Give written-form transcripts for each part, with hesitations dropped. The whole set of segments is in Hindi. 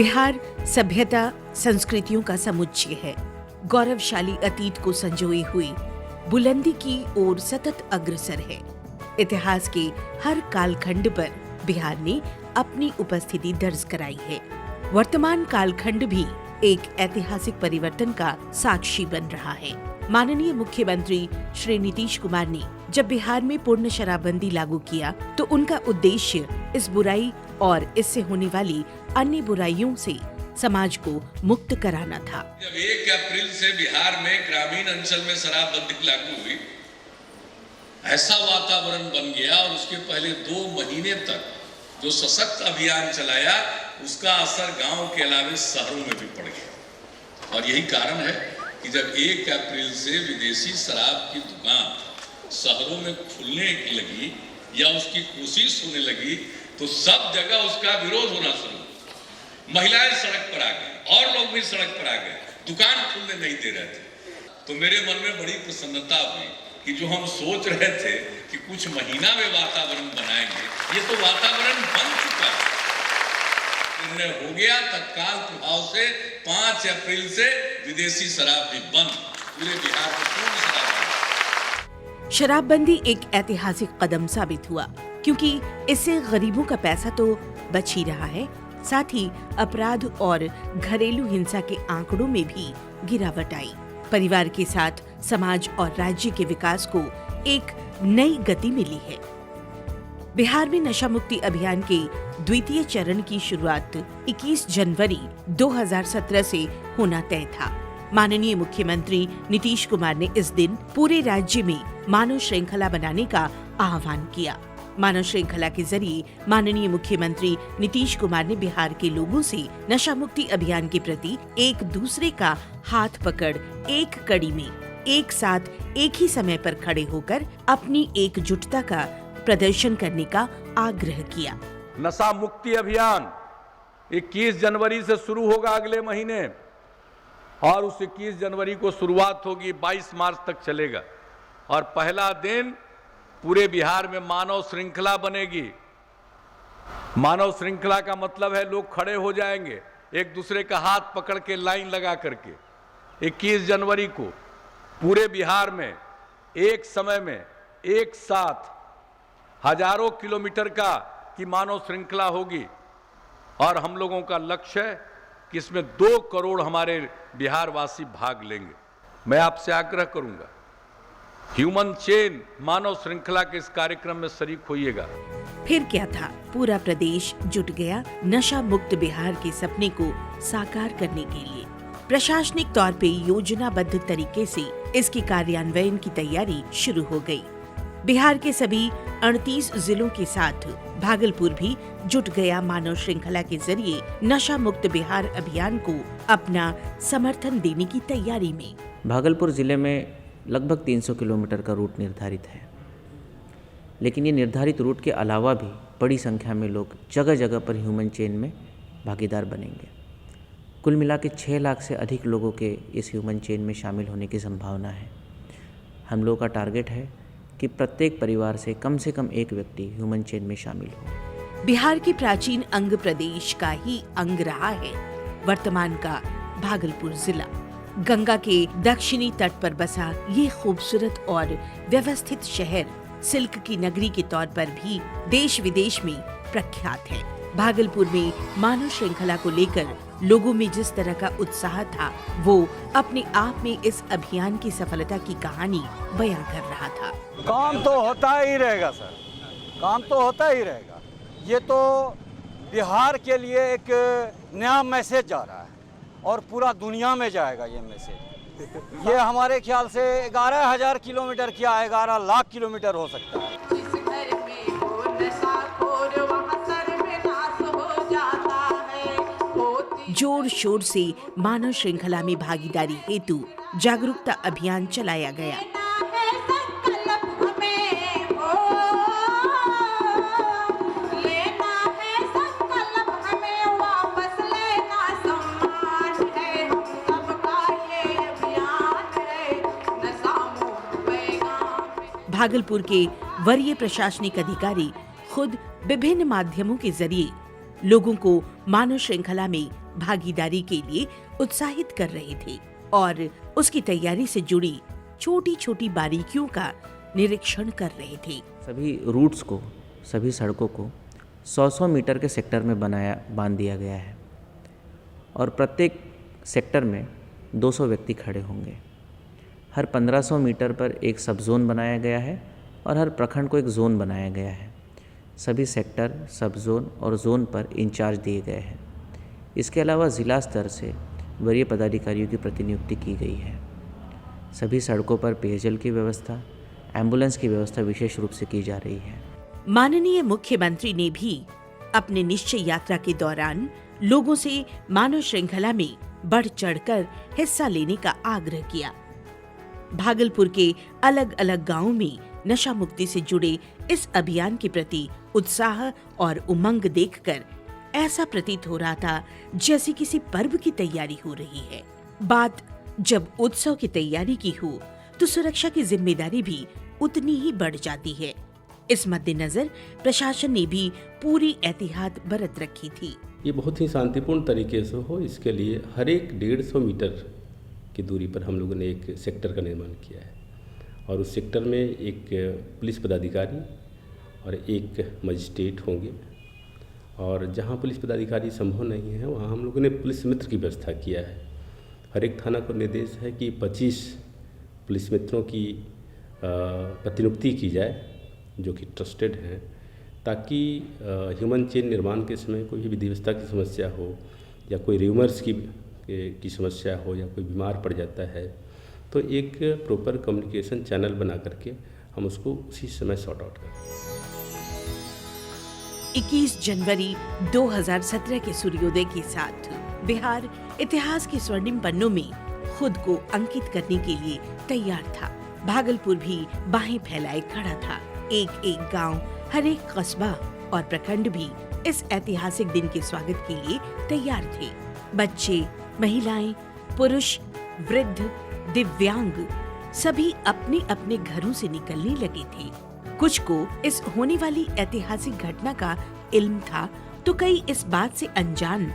बिहार सभ्यता संस्कृतियों का समुच्चय है। गौरवशाली अतीत को संजोए हुए बुलंदी की ओर सतत अग्रसर है। इतिहास के हर कालखंड पर बिहार ने अपनी उपस्थिति दर्ज कराई है। वर्तमान कालखंड भी एक ऐतिहासिक परिवर्तन का साक्षी बन रहा है। माननीय मुख्यमंत्री श्री नीतीश कुमार ने जब बिहार में पूर्ण शराबबंदी लागू किया तो उनका उद्देश्य इस बुराई और इससे होने वाली अन्य बुराइयों से समाज को मुक्त कराना था। जब 1 अप्रैल से बिहार में ग्रामीण अंचल में शराबबंदी लागू हुई, ऐसा वातावरण बन गया और उसके पहले 2 महीने तक जो सशक्त अभियान चलाया उसका असर गांव के अलावा शहरों में भी पड़ गया। और यही कारण है कि जब 1 अप्रैल से विदेशी शराब की दुकान शहरों में खुलने लगी या उसकी कोशिश होने लगी तो सब जगह उसका विरोध होना शुरू हुआ। महिलाएं सड़क पर आ गई और लोग भी सड़क पर आ गए, दुकान खुलने नहीं दे रहे थे। तो मेरे मन में बड़ी प्रसन्नता हुई कि जो हम सोच रहे थे कि कुछ महीना में वातावरण बनाएंगे, ये तो वातावरण बन चुका है। निर्णय हो गया तत्काल प्रभाव से 5 अप्रैल से विदेशी शराब भी बंद, पूरे बिहार में पूर्ण शराबबंदी। शराबबंदी एक ऐतिहासिक कदम साबित हुआ क्योंकि इससे गरीबों का पैसा तो बच ही रहा है, साथ ही अपराध और घरेलू हिंसा के आंकड़ों में भी गिरावट आई। परिवार के साथ समाज और राज्य के विकास को एक नई गति मिली है। बिहार में नशा मुक्ति अभियान के द्वितीय चरण की शुरुआत 21 जनवरी 2017 से होना तय था। माननीय मुख्यमंत्री नीतीश कुमार ने इस दिन पूरे राज्य में मानव श्रृंखला बनाने का आह्वान किया। मानव श्रृंखला के जरिए माननीय मुख्यमंत्री नीतीश कुमार ने बिहार के लोगों से नशा मुक्ति अभियान के प्रति एक दूसरे का हाथ पकड़ एक कड़ी में एक साथ एक ही समय पर खड़े होकर अपनी एकजुटता का प्रदर्शन करने का आग्रह किया। नशा मुक्ति अभियान 21 जनवरी से शुरू होगा अगले महीने और उस 21 जनवरी को शुरुआत होगी, 22 मार्च तक चलेगा और पहला दिन पूरे बिहार में मानव श्रृंखला बनेगी। मानव श्रृंखला का मतलब है लोग खड़े हो जाएंगे एक दूसरे का हाथ पकड़ के लाइन लगा करके। 21 जनवरी को पूरे बिहार में एक समय में एक साथ हजारों किलोमीटर की मानव श्रृंखला होगी और हम लोगों का लक्ष्य है कि इसमें 2 करोड़ हमारे बिहार वासी भाग लेंगे। मैं आपसे आग्रह करूंगा, ह्यूमन चेन मानव श्रृंखला के इस कार्यक्रम में शरीक होइएगा। फिर क्या था, पूरा प्रदेश जुट गया नशा मुक्त बिहार के सपने को साकार करने के लिए। प्रशासनिक तौर पे योजनाबद्ध तरीके से इसके कार्यान्वयन की तैयारी शुरू हो गई। बिहार के सभी 38 जिलों के साथ भागलपुर भी जुट गया मानव श्रृंखला के जरिए नशा मुक्त बिहार अभियान को अपना समर्थन देने की तैयारी में। भागलपुर जिले में लगभग 300 किलोमीटर का रूट निर्धारित है, लेकिन ये निर्धारित रूट के अलावा भी बड़ी संख्या में लोग जगह जगह पर ह्यूमन चेन में भागीदार बनेंगे। कुल मिला के 6 लाख से अधिक लोगों के इस ह्यूमन चेन में शामिल होने की संभावना है। हम लोगों का टारगेट है कि प्रत्येक परिवार से कम एक व्यक्ति ह्यूमन चेन में शामिल हो। बिहार के प्राचीन अंग प्रदेश का ही अंग रहा है वर्तमान का भागलपुर जिला। गंगा के दक्षिणी तट पर बसा ये खूबसूरत और व्यवस्थित शहर सिल्क की नगरी के तौर पर भी देश विदेश में प्रख्यात है। भागलपुर में मानव श्रृंखला को लेकर लोगों में जिस तरह का उत्साह था, वो अपने आप में इस अभियान की सफलता की कहानी बयां कर रहा था। काम तो होता ही रहेगा सर, काम तो होता ही रहेगा। ये तो बिहार के लिए एक नया मैसेज जा रहा है और पूरा दुनिया में जाएगा ये मैसेज। ये हमारे ख्याल से 11,000 किलोमीटर क्या 11 लाख किलोमीटर हो सकता है। जोर शोर से मानव श्रृंखला में भागीदारी हेतु जागरूकता अभियान चलाया गया। भागलपुर के वरीय प्रशासनिक अधिकारी खुद विभिन्न माध्यमों के जरिए लोगों को मानव श्रृंखला में भागीदारी के लिए उत्साहित कर रहे थे और उसकी तैयारी से जुड़ी छोटी छोटी बारीकियों का निरीक्षण कर रहे थे। सभी रूट्स को, सभी सड़कों को 100-100 मीटर के सेक्टर में बांध दिया गया है और प्रत्येक सेक्टर में 200 व्यक्ति खड़े होंगे। हर 1500 मीटर पर एक सब जोन बनाया गया है और हर प्रखंड को एक जोन बनाया गया है। सभी सेक्टर, सब जोन और जोन पर इंचार्ज दिए गए हैं। इसके अलावा ज़िला स्तर से वरीय पदाधिकारियों की प्रतिनियुक्ति की गई है। सभी सड़कों पर पेयजल की व्यवस्था, एम्बुलेंस की व्यवस्था विशेष रूप से की जा रही है। माननीय मुख्यमंत्री ने भी अपने निश्चय यात्रा के दौरान लोगों से मानव श्रृंखला में बढ़ चढ़कर हिस्सा लेने का आग्रह किया। भागलपुर के अलग अलग गांवों में नशा मुक्ति से जुड़े इस अभियान के प्रति उत्साह और उमंग देखकर ऐसा प्रतीत हो रहा था जैसे किसी पर्व की तैयारी हो रही है। बात जब उत्सव की तैयारी की हो तो सुरक्षा की जिम्मेदारी भी उतनी ही बढ़ जाती है। इस मद्देनजर प्रशासन ने भी पूरी एहतियात बरत रखी थी। ये बहुत ही शांतिपूर्ण तरीके से हो, इसके लिए हर एक 150 मीटर की दूरी पर हम लोगों ने एक सेक्टर का निर्माण किया है और उस सेक्टर में एक पुलिस पदाधिकारी और एक मजिस्ट्रेट होंगे और जहाँ पुलिस पदाधिकारी संभव नहीं है वहाँ हम लोगों ने पुलिस मित्र की व्यवस्था किया है। हर एक थाना को निर्देश है कि 25 पुलिस मित्रों की प्रतिनियुक्ति की जाए जो कि ट्रस्टेड हैं, ताकि ह्यूमन चेन निर्माण के समय कोई भी विधि व्यवस्था की समस्या हो या कोई र्यूमर्स की समस्या हो या कोई बीमार पड़ जाता है तो एक प्रॉपर कम्युनिकेशन चैनल बना करके हम उसको उसी समय सॉर्ट आउट करें। 21 जनवरी 2017 के सूर्योदय के साथ बिहार इतिहास के स्वर्णिम पन्नों में खुद को अंकित करने के लिए तैयार था। भागलपुर भी बाहें फैलाए खड़ा था। एक एक गांव, हर एक कस्बा और प्रखंड भी इस ऐतिहासिक दिन के स्वागत के लिए तैयार थे। बच्चे, महिलाएं, पुरुष, वृद्ध, दिव्यांग सभी अपने अपने घरों से निकलने लगे थे। कुछ को इस होने वाली ऐतिहासिक घटना का इल्म था तो कई इस बात से अनजान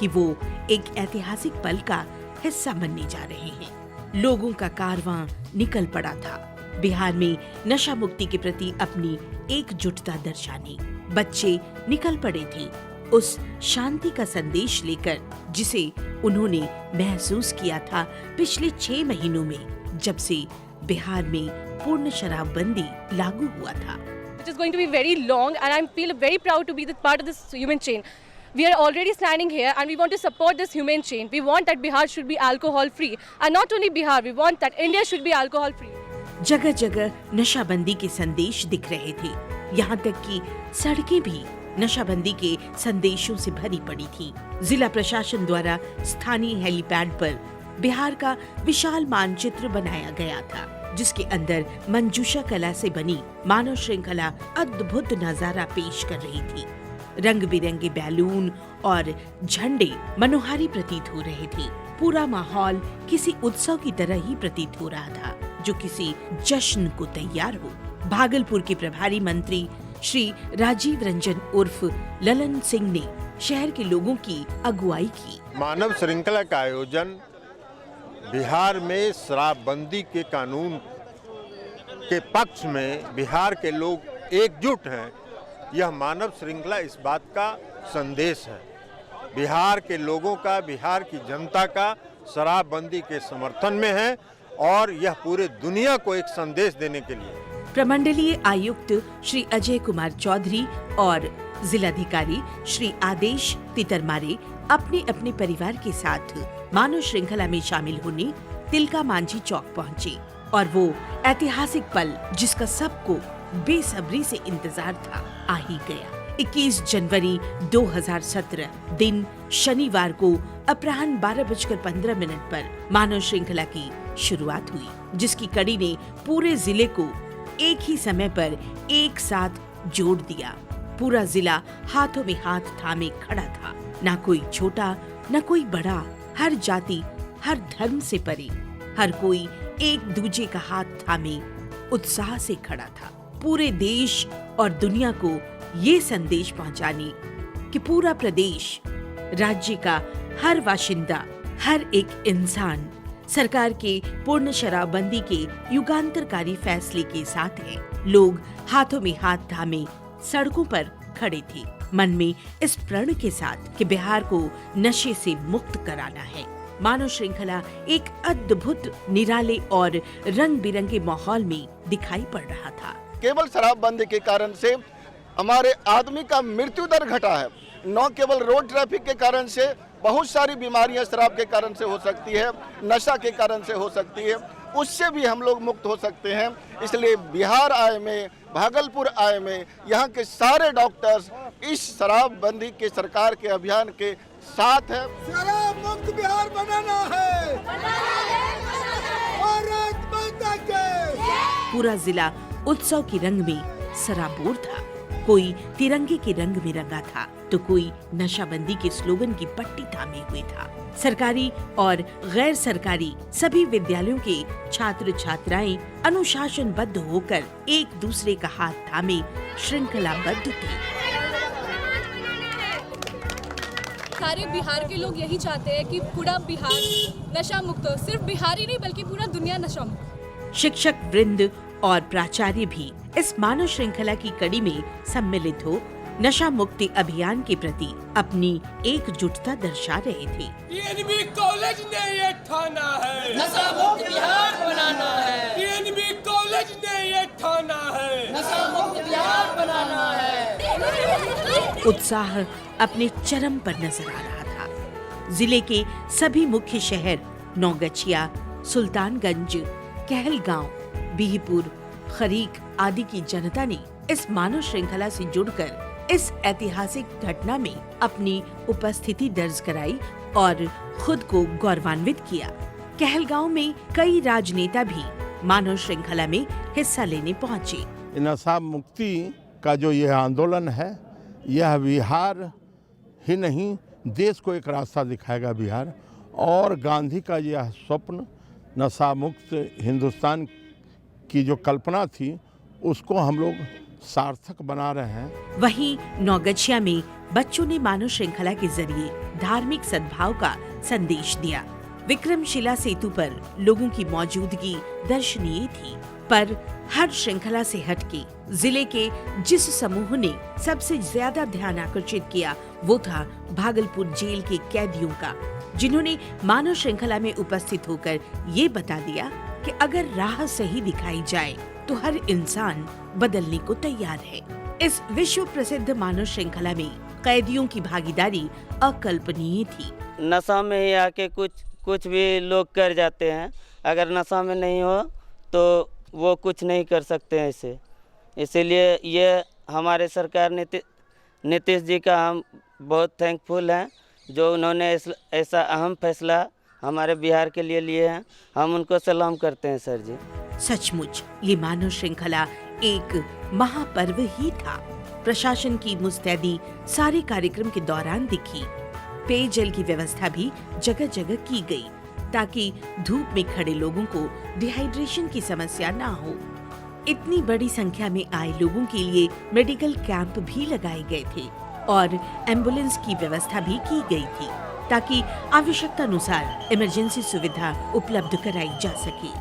कि वो एक ऐतिहासिक पल का हिस्सा बनने जा रहे हैं। लोगों का कारवां निकल पड़ा था बिहार में नशा मुक्ति के प्रति अपनी एकजुटता दर्शाने। बच्चे निकल पड़े थे उस शांति का संदेश लेकर जिसे उन्होंने महसूस किया था पिछले 6 महीनों में जब से बिहार में पूर्ण शराबबंदी लागू हुआ था। It is going to be very long and I feel very proud to be the part of this human chain. We are already standing here and we want to support this human chain. We want that Bihar should be alcohol free and not only Bihar, we want that India should be alcohol free. जगह जगह नशाबंदी के संदेश दिख रहे थे। यहाँ तक कि सड़कें भी नशाबंदी के संदेशों से भरी पड़ी थी। जिला प्रशासन द्वारा स्थानीय हेलीपैड पर बिहार का विशाल मानचित्र बनाया गया था जिसके अंदर मंजूषा कला से बनी मानव श्रृंखला अद्भुत नजारा पेश कर रही थी। रंग बिरंगे बैलून और झंडे मनोहारी प्रतीत हो रहे थे। पूरा माहौल किसी उत्सव की तरह ही प्रतीत हो रहा था जो किसी जश्न को तैयार हो। भागलपुर के प्रभारी मंत्री श्री राजीव रंजन उर्फ ललन सिंह ने शहर के लोगों की अगुवाई की। मानव श्रृंखला का आयोजन बिहार में शराबबंदी के कानून के पक्ष में बिहार के लोग एकजुट हैं। यह मानव श्रृंखला इस बात का संदेश है, बिहार के लोगों का, बिहार की जनता का शराबबंदी के समर्थन में है और यह पूरे दुनिया को एक संदेश देने के लिए। प्रमंडलीय आयुक्त श्री अजय कुमार चौधरी और जिलाधिकारी श्री आदेश तितरमारे अपने अपने परिवार के साथ मानव श्रृंखला में शामिल होने तिलका मांझी चौक पहुंचे और वो ऐतिहासिक पल जिसका सबको बेसब्री से इंतजार था आ ही गया। 21 जनवरी 2017 दिन शनिवार को अपराह्न 12:15 पर मानव श्रृंखला की शुरुआत हुई जिसकी कड़ी ने पूरे जिले को एक ही समय पर एक साथ जोड़ दिया। पूरा जिला हाथों में हाथ थामे खड़ा था। ना कोई छोटा न कोई बड़ा, हर जाति हर धर्म से परे हर कोई एक दूजे का हाथ थामे उत्साह से खड़ा था। पूरे देश और दुनिया को ये संदेश पहुंचाने कि पूरा प्रदेश राज्य का हर बाशिंदा, हर एक इंसान सरकार के पूर्ण शराबबंदी के युगांतरकारी फैसले के साथ है। लोग हाथों में हाथ थामे सड़कों पर खड़े थे, मन में इस प्रण के साथ कि बिहार को नशे से मुक्त कराना है। मानव श्रृंखला एक अद्भुत, निराले और रंग बिरंगे माहौल में दिखाई पड़ रहा था। केवल शराबबंदी के कारण से हमारे आदमी का मृत्यु दर घटा है। न केवल रोड ट्रैफिक के कारण से बहुत सारी बीमारियां शराब के कारण से हो सकती है, नशा के कारण से हो सकती है, उससे भी हम लोग मुक्त हो सकते हैं। इसलिए बिहार आए में, भागलपुर आए में यहाँ के सारे डॉक्टर्स इस शराबबंदी के सरकार के अभियान के साथ है। शराब मुक्त बिहार बनाना है, भारत माता के। पूरा जिला उत्सव के रंग में सराबोर था। कोई तिरंगे के रंग में रंगा था तो कोई नशाबंदी के स्लोगन की पट्टी थामे हुए था। सरकारी और गैर सरकारी सभी विद्यालयों के छात्र छात्राएं अनुशासनबद्ध होकर एक दूसरे का हाथ थामे श्रृंखलाबद्ध थे। सारे बिहार के लोग यही चाहते हैं कि पूरा बिहार नशा मुक्त हो। सिर्फ बिहार ही नहीं बल्कि पूरा दुनिया नशा मुक्त। शिक्षक वृंद और प्राचार्य भी इस मानव श्रृंखला की कड़ी में सम्मिलित हो नशा मुक्ति अभियान के प्रति अपनी एकजुटता दर्शा रहे थे। पीएनबी कॉलेज ने ये ठाना है, नशा मुक्त बिहार बनाना है। पीएनबी कॉलेज ने ये ठाना है, नशा मुक्त बिहार बनाना है। उत्साह अपने चरम पर नजर आ रहा था। जिले के सभी मुख्य शहर नौगछिया, सुल्तानगंज, कहलगांव, बिहपुर, खरीक आदि की जनता ने इस मानव श्रृंखला से जुड़कर इस ऐतिहासिक घटना में अपनी उपस्थिति दर्ज कराई और खुद को गौरवान्वित किया। कहलगांव में कई राजनेता भी मानव श्रृंखला में हिस्सा लेने पहुंचे। नशा मुक्ति का जो यह आंदोलन है, यह बिहार ही नहीं देश को एक रास्ता दिखाएगा। बिहार और गांधी का यह स्वप्न, नशा मुक्त हिंदुस्तान की जो कल्पना थी, उसको हम लोग सार्थक बना रहे हैं। वहीं नौगछिया में बच्चों ने मानव श्रृंखला के जरिए धार्मिक सद्भाव का संदेश दिया। विक्रमशिला सेतु पर लोगों की मौजूदगी दर्शनीय थी, पर हर श्रृंखला से हटके जिले के जिस समूह ने सबसे ज्यादा ध्यान आकर्षित किया वो था भागलपुर जेल के कैदियों का, जिन्होंने मानव श्रृंखला में उपस्थित होकर ये बता दिया कि अगर राह सही दिखाई जाए तो हर इंसान बदलने को तैयार है। इस विश्व प्रसिद्ध मानव श्रृंखला में कैदियों की भागीदारी अकल्पनीय थी। नशा में ही आके कुछ भी लोग कर जाते हैं, अगर नशा में नहीं हो तो वो कुछ नहीं कर सकते हैं। इसीलिए ये हमारे सरकार नीतीश जी का हम बहुत थैंकफुल हैं, जो उन्होंने ऐसा अहम फैसला हमारे बिहार के लिए हैं। हम उनको सलाम करते हैं सर जी। सचमुच ये मानव श्रृंखला एक महापर्व ही था। प्रशासन की मुस्तैदी सारे कार्यक्रम के दौरान दिखी। पेयजल की व्यवस्था भी जगह जगह की गई ताकि धूप में खड़े लोगों को डिहाइड्रेशन की समस्या ना हो। इतनी बड़ी संख्या में आए लोगों के लिए मेडिकल कैंप भी लगाए गए थे और एम्बुलेंस की व्यवस्था भी की गई थी ताकि आवश्यकता अनुसार इमरजेंसी सुविधा उपलब्ध कराई जा सके।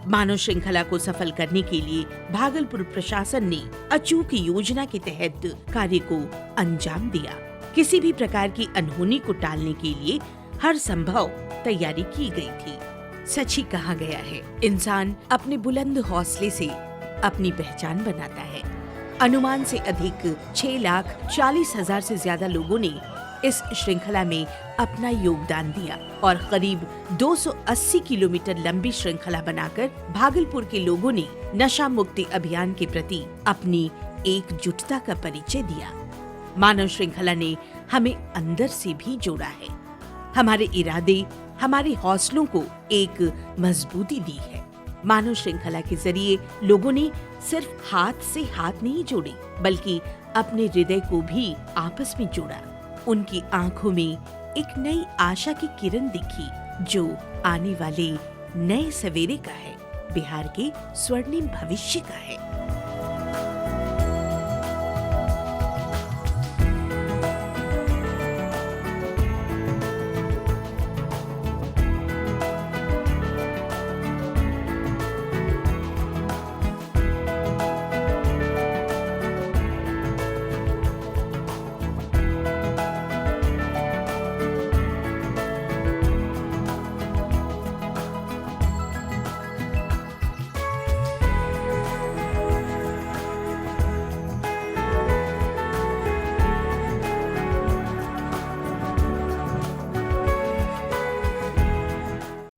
मानव श्रृंखला को सफल करने के लिए भागलपुर प्रशासन ने अचूक योजना के तहत कार्य को अंजाम दिया। किसी भी प्रकार की अनहोनी को टालने के लिए हर संभव तैयारी की गई थी। सच ही कहा गया है, इंसान अपने बुलंद हौसले से अपनी पहचान बनाता है। अनुमान से अधिक 6,40,000 से ज्यादा लोगों ने इस श्रृंखला में अपना योगदान दिया और करीब 280 किलोमीटर लंबी श्रृंखला बनाकर भागलपुर के लोगों ने नशा मुक्ति अभियान के प्रति अपनी एकजुटता का परिचय दिया। मानव श्रृंखला ने हमें अंदर से भी जोड़ा है, हमारे इरादे, हमारे हौसलों को एक मजबूती दी है। मानव श्रृंखला के जरिए लोगों ने सिर्फ हाथ से हाथ नहीं जोड़े, बल्कि अपने हृदय को भी आपस में जोड़ा। उनकी आंखों में एक नई आशा की किरण दिखी, जो आने वाले नए सवेरे का है, बिहार के स्वर्णिम भविष्य का है।